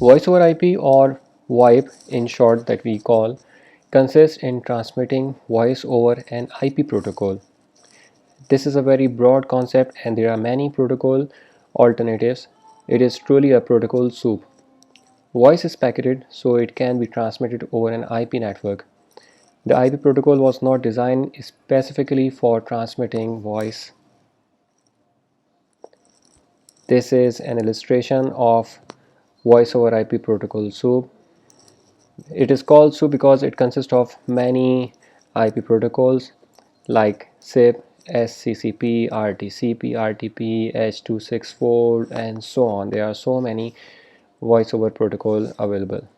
Voice over IP, or VoIP in short that we call, consists in transmitting voice over an IP protocol. This is a very broad concept and there are many protocol alternatives. It is truly a protocol soup. Voice is packaged so it can be transmitted over an IP network. The IP protocol was not designed specifically for transmitting voice. This is an illustration of voice over IP protocol soup. It is called soup because it consists of many IP protocols like SIP, SCCP, RTCP, RTP, H.264 and so on. There are so many voice over protocol available.